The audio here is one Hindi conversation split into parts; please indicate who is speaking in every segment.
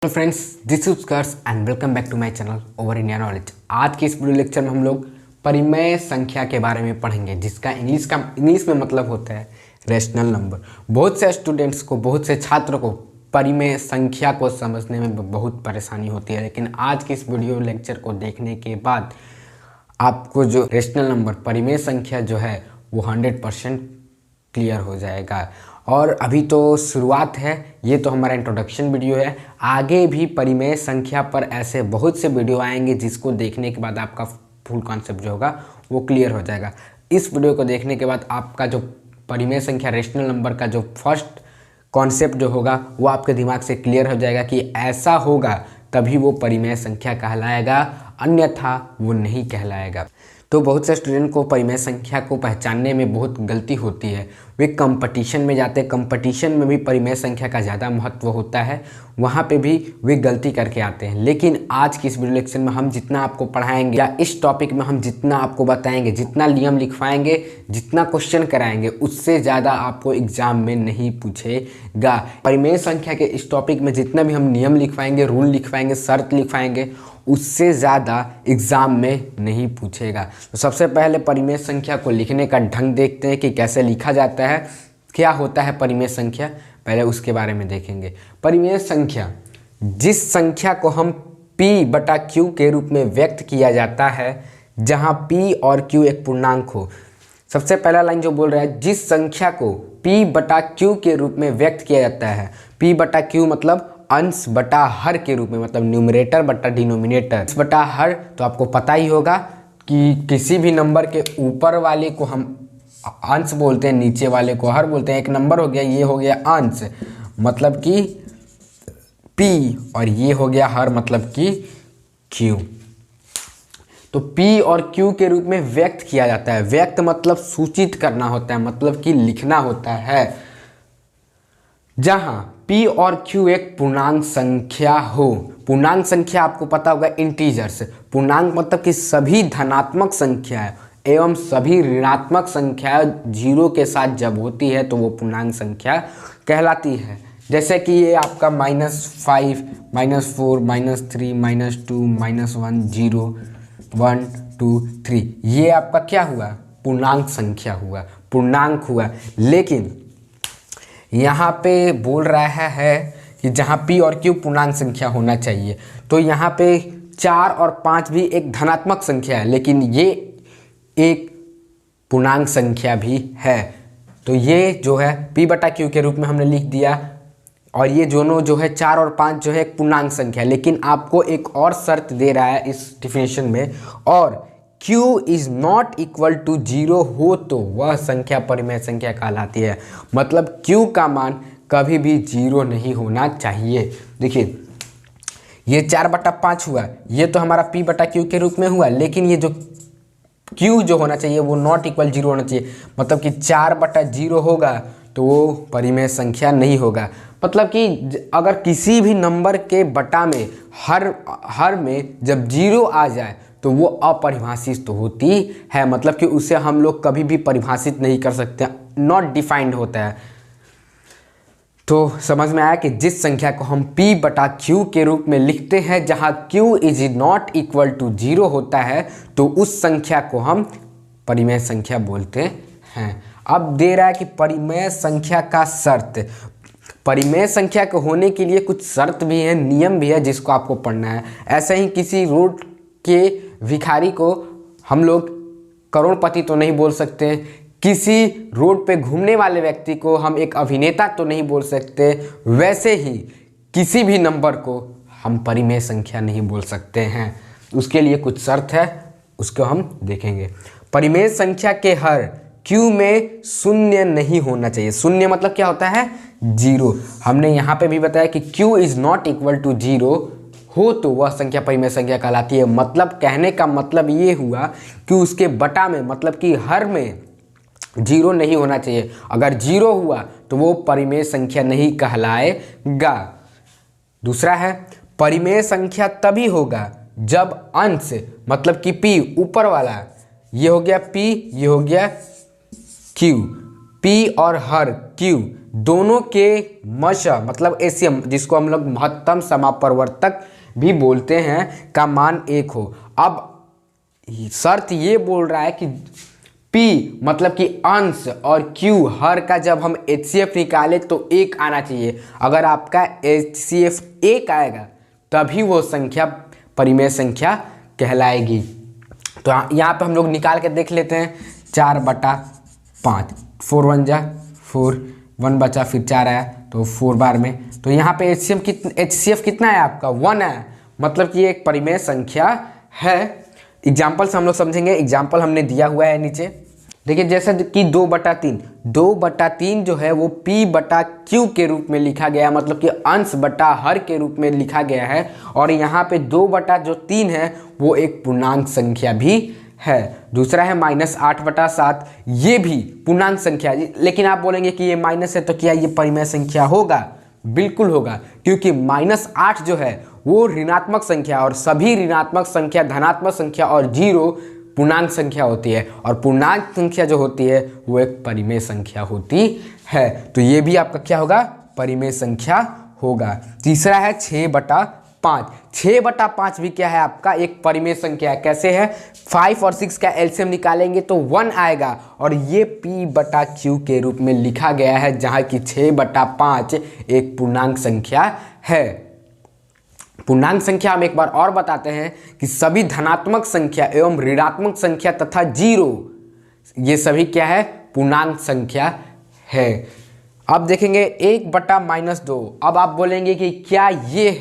Speaker 1: फ्रेंड्स, दिस इज कर्स and welcome back to my channel over India knowledge. आज के इस वीडियो लेक्चर में हम लोग परिमेय संख्या के बारे में पढ़ेंगे, जिसका इंग्लिश में मतलब होता है रेशनल नंबर। बहुत से स्टूडेंट्स को, बहुत से छात्रों को परिमेय संख्या को समझने में बहुत परेशानी होती है, लेकिन आज के इस वीडियो लेक्चर को देखने के बाद आपको जो रेशनल नंबर परिमेय संख्या जो है वो 100% क्लियर हो जाएगा। और अभी तो शुरुआत है, ये तो हमारा इंट्रोडक्शन वीडियो है। आगे भी परिमेय संख्या पर ऐसे बहुत से वीडियो आएंगे जिसको देखने के बाद आपका फुल कॉन्सेप्ट जो होगा वो क्लियर हो जाएगा। इस वीडियो को देखने के बाद आपका जो परिमेय संख्या रेशनल नंबर का जो फर्स्ट कॉन्सेप्ट जो होगा वो आपके दिमाग से क्लियर हो जाएगा कि ऐसा होगा तभी वो परिमेय संख्या कहलाएगा, अन्यथा वो नहीं कहलाएगा। तो बहुत से स्टूडेंट को परिमेय संख्या को पहचानने में बहुत गलती होती है। वे कंपटीशन में जाते हैं, कंपटीशन में भी परिमेय संख्या का ज़्यादा महत्व होता है, वहाँ पे भी वे गलती करके आते हैं। लेकिन आज की इस वीडियो लेक्चर में हम जितना आपको पढ़ाएंगे या इस टॉपिक में हम जितना आपको बताएंगे, जितना नियम लिखवाएंगे, जितना क्वेश्चन कराएंगे, उससे ज़्यादा आपको एग्जाम में नहीं पूछेगा। परिमेय संख्या के इस टॉपिक में जितना भी हम नियम लिखवाएंगे, रूल लिखवाएंगे, शर्त लिखवाएंगे, उससे ज़्यादा एग्ज़ाम में नहीं पूछेगा। तो सबसे पहले परिमेय संख्या को लिखने का ढंग देखते हैं कि कैसे लिखा जाता है, क्या होता है परिमेय संख्या, पहले उसके बारे में देखेंगे। परिमेय संख्या, जिस संख्या को हम P/Q के रूप में व्यक्त किया जाता है, जहाँ P और Q एक पूर्णांक हो। सबसे पहला लाइन जो बोल रहा है, जिस संख्या को P/Q के रूप में व्यक्त किया जाता है। P/Q मतलब अंश बटा हर के रूप में, मतलब न्यूमरेटर बटा डिनोमिनेटर। अंश बटा हर तो आपको पता ही होगा कि किसी भी नंबर के ऊपर वाले को हम अंश बोलते हैं, नीचे वाले को हर बोलते हैं। एक नंबर हो गया, ये हो गया अंश मतलब कि P, और ये हो गया हर मतलब कि Q। तो P और Q के रूप में व्यक्त किया जाता है। व्यक्त मतलब सूचित करना होता है, मतलब कि लिखना होता है। जहां P और Q एक पूर्णांक संख्या हो। पूर्णांक संख्या आपको पता होगा इंटीजर्स। पूर्णांक मतलब कि सभी धनात्मक संख्याएं एवं सभी ऋणात्मक संख्याएं जीरो के साथ जब होती है तो वो पूर्णांक संख्या कहलाती है। जैसे कि ये आपका -5, -4, -3, -2, -1, 0, 1, 2, 3, ये आपका क्या हुआ? पूर्णांक संख्या हुआ, पूर्णांक हुआ। लेकिन यहाँ पे बोल रहा है कि जहाँ P और Q पूर्णांक संख्या होना चाहिए, तो यहाँ पे 4 और 5 भी एक धनात्मक संख्या है, लेकिन ये एक पूर्णांक संख्या भी है। तो ये जो है P/Q के रूप में हमने लिख दिया, और ये दोनों जो है 4 और 5 जो है एक पूर्णांक संख्या। लेकिन आपको एक और शर्त दे रहा है इस डिफिनेशन में, और Q is not equal to 0 हो तो वह संख्या परिमेय संख्या कहलाती है। मतलब Q का मान कभी भी 0 नहीं होना चाहिए। देखिए, ये 4/5 हुआ, ये तो हमारा P/Q के रूप में हुआ, लेकिन ये जो Q जो होना चाहिए वो नॉट इक्वल 0 होना चाहिए। मतलब कि 4/0 होगा तो वो परिमेय संख्या नहीं होगा। मतलब कि अगर किसी भी नंबर के बटा में हर में जब 0 आ जाए तो वो अपरिभाषित तो होती है, मतलब कि उसे हम लोग कभी भी परिभाषित नहीं कर सकते, नॉट डिफाइंड होता है। तो समझ में आया कि जिस संख्या को हम P/Q के रूप में लिखते हैं, जहां Q is not equal to 0 होता है, तो उस संख्या को हम परिमेय संख्या बोलते हैं। अब दे रहा है कि परिमेय संख्या का शर्त। परिमेय संख्या के होने के लिए कुछ शर्त भी है, नियम भी है, जिसको आपको पढ़ना है। ऐसे ही किसी रोड के भिखारी को हम लोग करोड़पति तो नहीं बोल सकते, किसी रोड पे घूमने वाले व्यक्ति को हम एक अभिनेता तो नहीं बोल सकते, वैसे ही किसी भी नंबर को हम परिमेय संख्या नहीं बोल सकते हैं। उसके लिए कुछ शर्त है, उसको हम देखेंगे। परिमेय संख्या के हर Q में शून्य नहीं होना चाहिए। शून्य मतलब क्या होता है? 0। हमने यहाँ पे भी बताया कि Q is not equal to 0 हो तो वह संख्या परिमेय संख्या कहलाती है। मतलब कहने का मतलब ये हुआ कि उसके बटा में, मतलब कि हर में 0 नहीं होना चाहिए। अगर 0 हुआ तो वो परिमेय संख्या नहीं कहलाएगा। दूसरा है, परिमेय संख्या तभी होगा जब अंश, मतलब कि P ऊपर वाला, ये हो गया P, ये हो गया Q, P और हर Q दोनों के मशा मतलब एसीएम, जिसको हम लोग महत्तम समापवर्तक भी बोलते हैं, का मान 1 हो। अब शर्त ये बोल रहा है कि P मतलब कि अंश और Q हर का जब हम HCF निकाले तो 1 आना चाहिए। अगर आपका HCF 1 आएगा तभी वो संख्या परिमेय संख्या कहलाएगी। तो यहाँ पे हम लोग निकाल के देख लेते हैं। 4/5, 4 1 जा 4, 1 बचा फिर 4 आया तो 4 बार में। तो यहाँ पे HCF कितना है आपका 1 है, मतलब कि ये एक परिमेय संख्या है। एग्जाम्पल से हम लोग समझेंगे। एग्जाम्पल हमने दिया हुआ है नीचे, देखिए जैसे कि 2/3 जो है वो P/Q के रूप में लिखा गया है, मतलब कि अंश बटा हर के रूप में लिखा गया है। और यहाँ पे 2/3 है वो एक पूर्णांक संख्या भी है। दूसरा है -8/7, ये भी पूर्णांक संख्या है। लेकिन आप बोलेंगे कि ये माइनस है तो क्या ये परिमेय संख्या होगा? बिल्कुल होगा, क्योंकि -8 जो है वो ऋणात्मक संख्या, और सभी ऋणात्मक संख्या धनात्मक संख्या और 0 पूर्णांक संख्या होती है। और पूर्णांक संख्या जो होती है वो एक परिमेय संख्या होती है। तो ये भी आपका क्या होगा? परिमेय संख्या होगा। तीसरा है 6/5। 6/5 भी क्या है? आपका एक परिमेय संख्या है। कैसे है? 5 और 6 का एलसीएम निकालेंगे तो 1 आएगा, और ये P/Q के रूप में लिखा गया है, जहाँ की 6/5 एक पूर्णांक संख्या है। पूर्णांक संख्या हम एक बार और बताते हैं कि सभी धनात्मक संख्या एवं ऋणात्मक संख्या तथा 0 ये सभी क्या है? पूर्णांक संख्या है। अब देखेंगे 1/-2। अब आप बोलेंगे कि क्या ये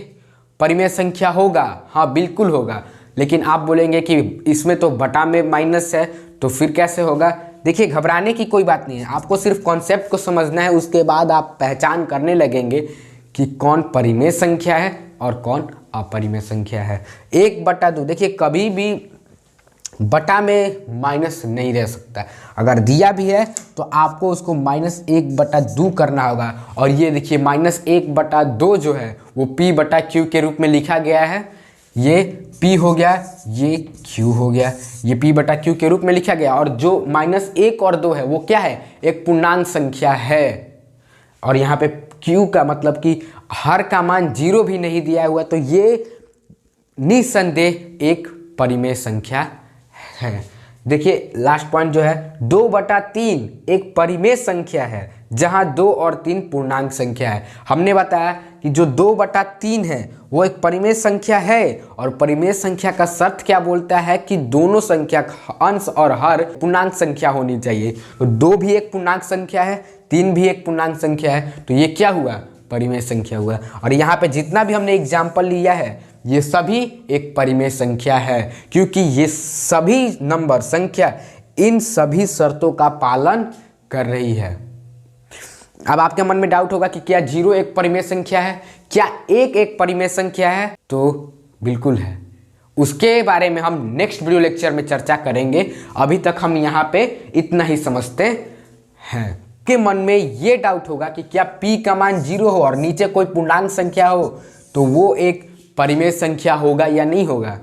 Speaker 1: परिमेय संख्या होगा? हाँ बिल्कुल होगा। लेकिन आप बोलेंगे कि इसमें तो बटा में माइनस है, तो फिर कैसे होगा? देखिए घबराने की कोई बात नहीं है, आपको सिर्फ कॉन्सेप्ट को समझना है। उसके बाद आप पहचान करने लगेंगे कि कौन परिमेय संख्या है और कौन अपरिमेय संख्या है। 1/2, देखिए कभी भी बटा में माइनस नहीं रह सकता। अगर दिया भी है तो आपको उसको -1/2 करना होगा। और ये देखिए -1/2 जो है वो P/Q के रूप में लिखा गया है। ये P हो गया, ये Q हो गया, ये P/Q के रूप में लिखा गया। और जो -1 और 2 है वो क्या है? एक पूर्णांक संख्या है। और यहाँ पे Q का मतलब कि हर का मान 0 भी नहीं दिया हुआ, तो ये निसंदेह एक परिमेय संख्या है। देखिए लास्ट पॉइंट जो है 2/3 एक परिमेय संख्या है, जहां 2 और 3 पूर्णांक संख्या है। हमने बताया कि जो 2/3 है वो एक परिमेय संख्या है, और परिमेय संख्या का शर्त क्या बोलता है कि दोनों संख्या अंश और हर पूर्णांक संख्या होनी चाहिए। तो 2 भी एक पूर्णांक संख्या है, 3 भी एक पूर्णांक संख्या है, तो ये क्या हुआ? परिमेय संख्या हुआ। और यहाँ पे जितना भी हमने एग्जाम्पल लिया है ये सभी एक परिमेय संख्या है, क्योंकि ये सभी नंबर संख्या इन सभी शर्तों का पालन कर रही है। अब आपके मन में डाउट होगा कि क्या 0 एक परिमेय संख्या है? क्या 1 एक परिमेय संख्या है? तो बिल्कुल है। उसके बारे में हम नेक्स्ट वीडियो लेक्चर में चर्चा करेंगे। अभी तक हम यहाँ पे इतना ही समझते हैं। के मन में ये डाउट होगा कि क्या P का मान 0 हो और नीचे कोई पूर्णांक संख्या हो तो वो एक परिमेय संख्या होगा या नहीं होगा?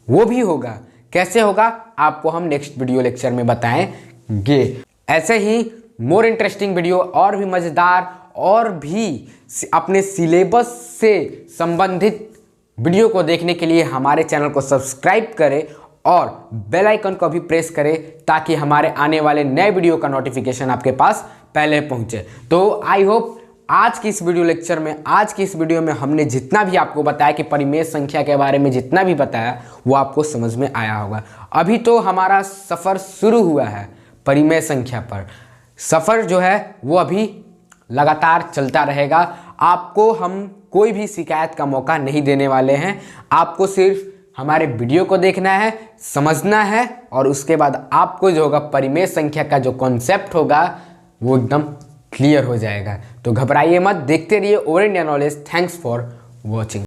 Speaker 1: वो भी होगा। कैसे होगा? आपको हम नेक्स्ट वीडियो लेक्चर में बताएंगे। ऐसे ही मोर इंटरेस्टिंग वीडियो और भी मज़ेदार और भी अपने सिलेबस से संबंधित वीडियो को देखने के लिए हमारे चैनल को सब्सक्राइब करें और बेल आइकन को भी प्रेस करें, ताकि हमारे आने वाले नए वीडियो का नोटिफिकेशन आपके पास पहले पहुंचे। तो आई होप आज की इस वीडियो में हमने जितना भी आपको बताया कि परिमेय संख्या के बारे में जितना भी बताया वो आपको समझ में आया होगा। अभी तो हमारा सफ़र शुरू हुआ है परिमेय संख्या पर। सफ़र जो है वो अभी लगातार चलता रहेगा। आपको हम कोई भी शिकायत का मौका नहीं देने वाले हैं। आपको सिर्फ हमारे वीडियो को देखना है, समझना है, और उसके बाद आपको जो होगा परिमेय संख्या का जो कॉन्सेप्ट होगा वो एकदम क्लियर हो जाएगा। तो घबराइए मत, देखते रहिए over India knowledge. Thanks for watching.